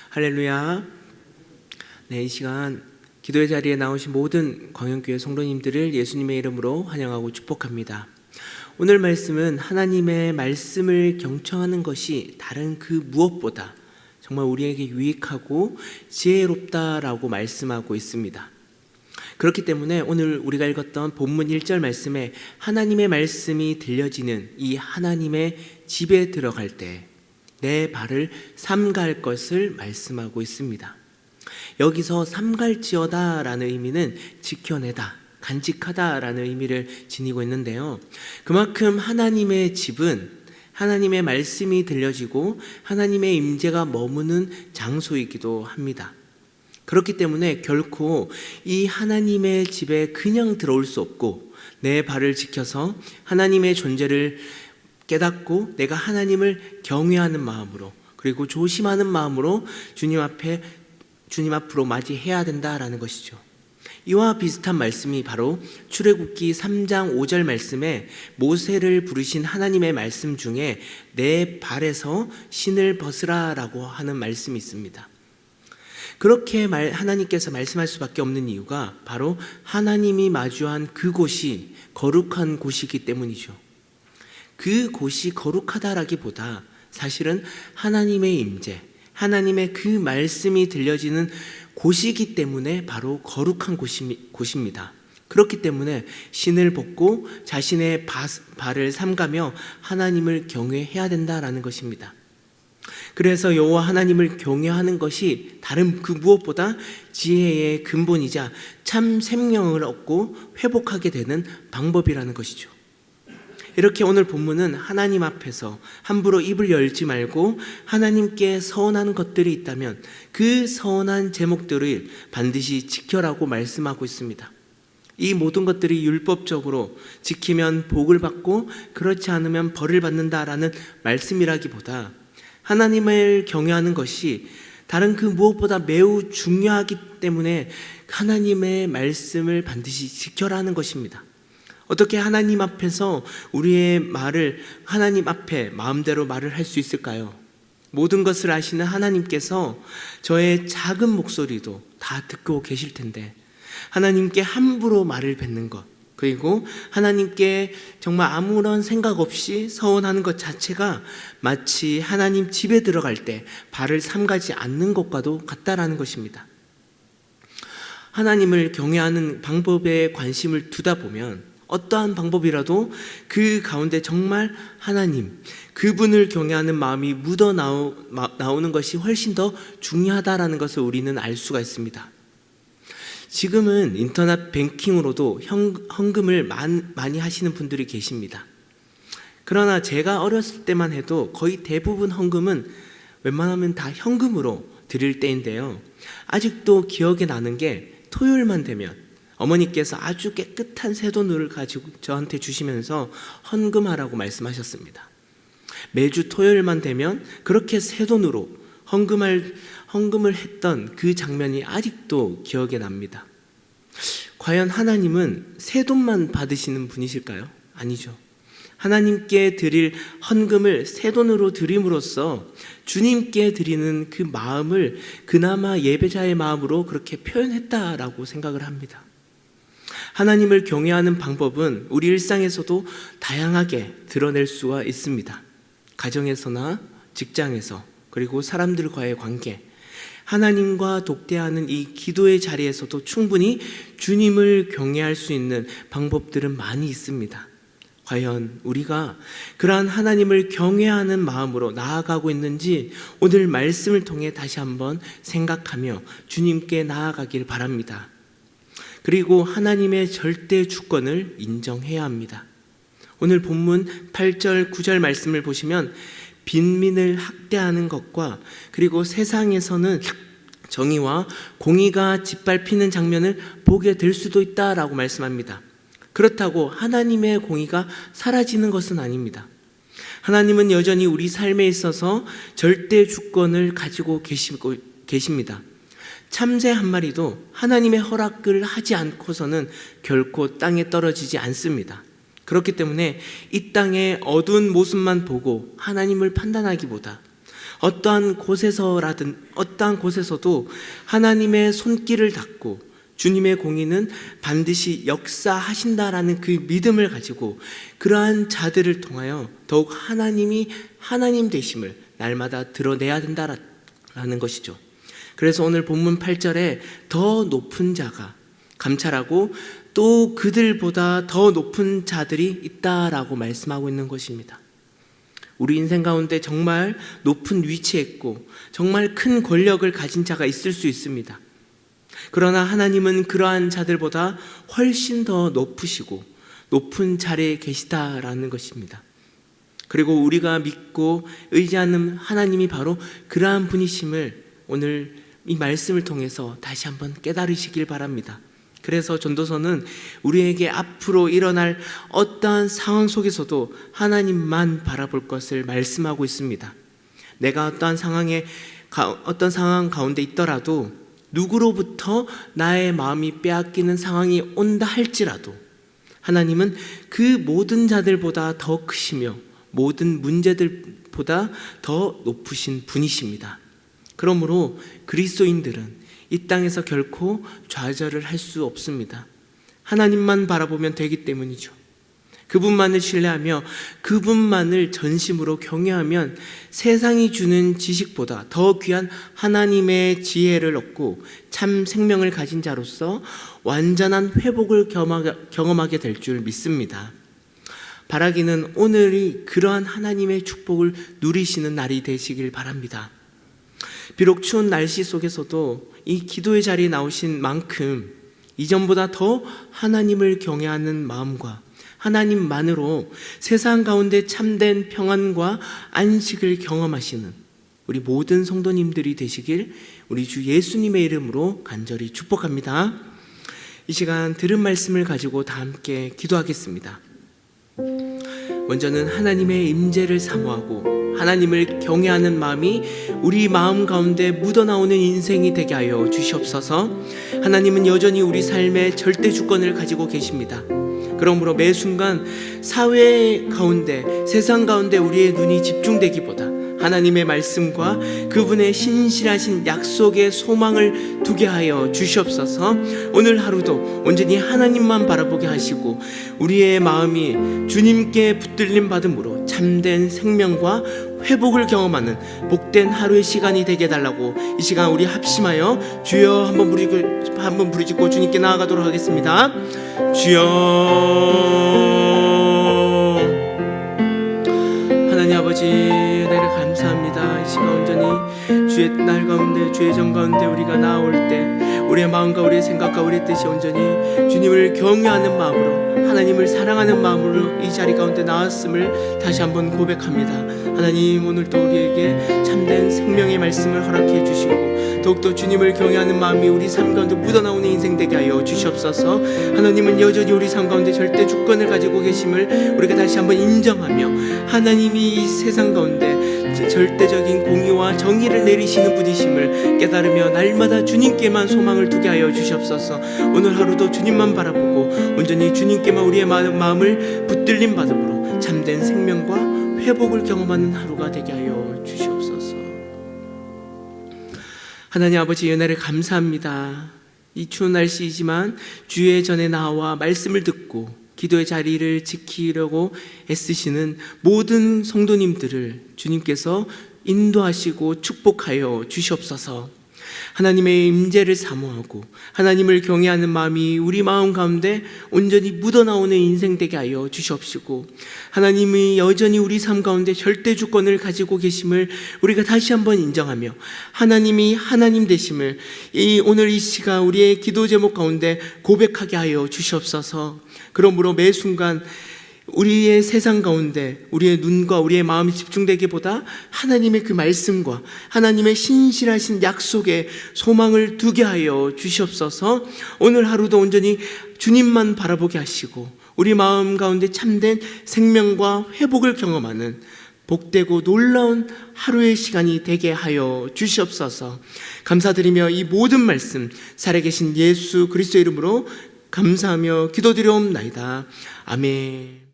할렐루야. 네, 이 시간 기도의 자리에 나오신 모든 광영교회 성도님들을 예수님의 이름으로 환영하고 축복합니다. 오늘 말씀은 하나님의 말씀을 경청하는 것이 다른 그 무엇보다 정말 우리에게 유익하고 지혜롭다라고 말씀하고 있습니다. 그렇기 때문에 오늘 우리가 읽었던 본문 1절 말씀에 하나님의 말씀이 들려지는 이 하나님의 집에 들어갈 때 내 발을 삼갈 것을 말씀하고 있습니다. 여기서 삼갈지어다 라는 의미는 지켜내다, 간직하다 라는 의미를 지니고 있는데요, 그만큼 하나님의 집은 하나님의 말씀이 들려지고 하나님의 임재가 머무는 장소이기도 합니다. 그렇기 때문에 결코 이 하나님의 집에 그냥 들어올 수 없고, 내 발을 지켜서 하나님의 존재를 깨닫고 내가 하나님을 경외하는 마음으로, 그리고 조심하는 마음으로 주님 앞으로 맞이해야 된다라는 것이죠. 이와 비슷한 말씀이 바로 출애굽기 3장 5절 말씀에 모세를 부르신 하나님의 말씀 중에 내 발에서 신을 벗으라 라고 하는 말씀이 있습니다. 그렇게 하나님께서 말씀할 수밖에 없는 이유가 바로 하나님이 마주한 그곳이 거룩한 곳이기 때문이죠. 그 곳이 거룩하다라기보다 사실은 하나님의 임재, 하나님의 그 말씀이 들려지는 곳이기 때문에 바로 거룩한 곳입니다. 그렇기 때문에 신을 벗고 자신의 발을 삼가며 하나님을 경외해야 된다라는 것입니다. 그래서 여호와 하나님을 경외하는 것이 다른 그 무엇보다 지혜의 근본이자 참 생명을 얻고 회복하게 되는 방법이라는 것이죠. 이렇게 오늘 본문은 하나님 앞에서 함부로 입을 열지 말고 하나님께 서운한 것들이 있다면 그 서운한 제목들을 반드시 지켜라고 말씀하고 있습니다. 이 모든 것들이 율법적으로 지키면 복을 받고 그렇지 않으면 벌을 받는다라는 말씀이라기보다 하나님을 경외하는 것이 다른 그 무엇보다 매우 중요하기 때문에 하나님의 말씀을 반드시 지켜라는 것입니다. 어떻게 하나님 앞에서 우리의 말을 하나님 앞에 마음대로 말을 할 수 있을까요? 모든 것을 아시는 하나님께서 저의 작은 목소리도 다 듣고 계실 텐데, 하나님께 함부로 말을 뱉는 것, 그리고 하나님께 정말 아무런 생각 없이 서운하는 것 자체가 마치 하나님 집에 들어갈 때 발을 삼가지 않는 것과도 같다라는 것입니다. 하나님을 경외하는 방법에 관심을 두다 보면 어떠한 방법이라도 그 가운데 정말 하나님, 그분을 경외하는 마음이 묻어 나오는 것이 훨씬 더 중요하다라는 것을 우리는 알 수가 있습니다. 지금은 인터넷 뱅킹으로도 헌금을 많이 하시는 분들이 계십니다. 그러나 제가 어렸을 때만 해도 거의 대부분 헌금은 웬만하면 다 현금으로 드릴 때인데요, 아직도 기억에 나는 게 토요일만 되면 어머니께서 아주 깨끗한 새돈을 가지고 저한테 주시면서 헌금하라고 말씀하셨습니다. 매주 토요일만 되면 그렇게 새돈으로 헌금을 했던 그 장면이 아직도 기억에 납니다. 과연 하나님은 새돈만 받으시는 분이실까요? 아니죠. 하나님께 드릴 헌금을 새돈으로 드림으로써 주님께 드리는 그 마음을 그나마 예배자의 마음으로 그렇게 표현했다라고 생각을 합니다. 하나님을 경외하는 방법은 우리 일상에서도 다양하게 드러낼 수가 있습니다. 가정에서나 직장에서, 그리고 사람들과의 관계, 하나님과 독대하는 이 기도의 자리에서도 충분히 주님을 경외할 수 있는 방법들은 많이 있습니다. 과연 우리가 그러한 하나님을 경외하는 마음으로 나아가고 있는지 오늘 말씀을 통해 다시 한번 생각하며 주님께 나아가길 바랍니다. 그리고 하나님의 절대 주권을 인정해야 합니다. 오늘 본문 8절, 9절 말씀을 보시면 빈민을 학대하는 것과 그리고 세상에서는 정의와 공의가 짓밟히는 장면을 보게 될 수도 있다라고 말씀합니다. 그렇다고 하나님의 공의가 사라지는 것은 아닙니다. 하나님은 여전히 우리 삶에 있어서 절대 주권을 가지고 계십니다. 참새 한 마리도 하나님의 허락을 하지 않고서는 결코 땅에 떨어지지 않습니다. 그렇기 때문에 이 땅의 어두운 모습만 보고 하나님을 판단하기보다 어떠한 곳에서도 하나님의 손길을 닫고 주님의 공의는 반드시 역사하신다라는 그 믿음을 가지고 그러한 자들을 통하여 더욱 하나님이 하나님 되심을 날마다 드러내야 된다라는 것이죠. 그래서 오늘 본문 8절에 더 높은 자가 감찰하고 또 그들보다 더 높은 자들이 있다라고 말씀하고 있는 것입니다. 우리 인생 가운데 정말 높은 위치에 있고 정말 큰 권력을 가진 자가 있을 수 있습니다. 그러나 하나님은 그러한 자들보다 훨씬 더 높으시고 높은 자리에 계시다라는 것입니다. 그리고 우리가 믿고 의지하는 하나님이 바로 그러한 분이심을 오늘 이 말씀을 통해서 다시 한번 깨달으시길 바랍니다. 그래서 전도서는 우리에게 앞으로 일어날 어떠한 상황 속에서도 하나님만 바라볼 것을 말씀하고 있습니다. 내가 어떤 상황 가운데 있더라도 누구로부터 나의 마음이 빼앗기는 상황이 온다 할지라도 하나님은 그 모든 자들보다 더 크시며 모든 문제들보다 더 높으신 분이십니다. 그러므로 그리스도인들은 이 땅에서 결코 좌절을 할 수 없습니다. 하나님만 바라보면 되기 때문이죠. 그분만을 신뢰하며 그분만을 전심으로 경외하면 세상이 주는 지식보다 더 귀한 하나님의 지혜를 얻고 참 생명을 가진 자로서 완전한 회복을 경험하게 될 줄 믿습니다. 바라기는 오늘이 그러한 하나님의 축복을 누리시는 날이 되시길 바랍니다. 비록 추운 날씨 속에서도 이 기도의 자리에 나오신 만큼 이전보다 더 하나님을 경외하는 마음과 하나님만으로 세상 가운데 참된 평안과 안식을 경험하시는 우리 모든 성도님들이 되시길 우리 주 예수님의 이름으로 간절히 축복합니다. 이 시간 들은 말씀을 가지고 다 함께 기도하겠습니다. 먼저는 하나님의 임재를 사모하고 하나님을 경외하는 마음이 우리 마음 가운데 묻어나오는 인생이 되게 하여 주시옵소서. 하나님은 여전히 우리 삶의 절대 주권을 가지고 계십니다. 그러므로 매 순간 사회 가운데 세상 가운데 우리의 눈이 집중되기보다 하나님의 말씀과 그분의 신실하신 약속의 소망을 두게 하여 주시옵소서. 오늘 하루도 온전히 하나님만 바라보게 하시고 우리의 마음이 주님께 붙들림 받음으로 참된 생명과 회복을 경험하는 복된 하루의 시간이 되게 해달라고 이 시간 우리 합심하여 주여 한번 부르짖고 주님께 나아가도록 하겠습니다. 주여. 하나님 아버지 은혜를 감사합니다. 이 시간 온전히 주의 날 가운데 주의 정 가운데 우리가 나아올 때 우리의 마음과 우리의 생각과 우리의 뜻이 온전히 주님을 경외하는 마음으로 하나님을 사랑하는 마음으로 이 자리 가운데 나왔음을 다시 한번 고백합니다. 하나님 오늘도 우리에게 참된 생명의 말씀을 허락해 주시고 더욱더 주님을 경외하는 마음이 우리 삶 가운데 묻어나오는 인생 되게 하여 주시옵소서. 하나님은 여전히 우리 삶 가운데 절대 주권을 가지고 계심을 우리가 다시 한번 인정하며 하나님이 이 세상 가운데 절대적인 공의와 정의를 내리시는 분이심을 깨달으며 날마다 주님께만 소망을 두게 하여 주시옵소서. 오늘 하루도 주님만 바라보고 온전히 주님께만 우리의 마음을 붙들림 받음으로 참된 생명과 회복을 경험하는 하루가 되게 하여 주시옵소서. 하나님 아버지 은혜를 감사합니다. 이 추운 날씨이지만 주의 전에 나와 말씀을 듣고 기도의 자리를 지키려고 애쓰시는 모든 성도님들을 주님께서 인도하시고 축복하여 주시옵소서. 하나님의 임재를 사모하고 하나님을 경외하는 마음이 우리 마음 가운데 온전히 묻어나오는 인생 되게 하여 주시옵시고 하나님이 여전히 우리 삶 가운데 절대 주권을 가지고 계심을 우리가 다시 한번 인정하며 하나님이 하나님 되심을 오늘 이 시간 우리의 기도 제목 가운데 고백하게 하여 주시옵소서. 그러므로 매 순간 우리의 세상 가운데 우리의 눈과 우리의 마음이 집중되기보다 하나님의 그 말씀과 하나님의 신실하신 약속에 소망을 두게 하여 주시옵소서. 오늘 하루도 온전히 주님만 바라보게 하시고 우리 마음 가운데 참된 생명과 회복을 경험하는 복되고 놀라운 하루의 시간이 되게 하여 주시옵소서. 감사드리며 이 모든 말씀 살아계신 예수 그리스도의 이름으로 감사하며 기도드려옵나이다. 아멘.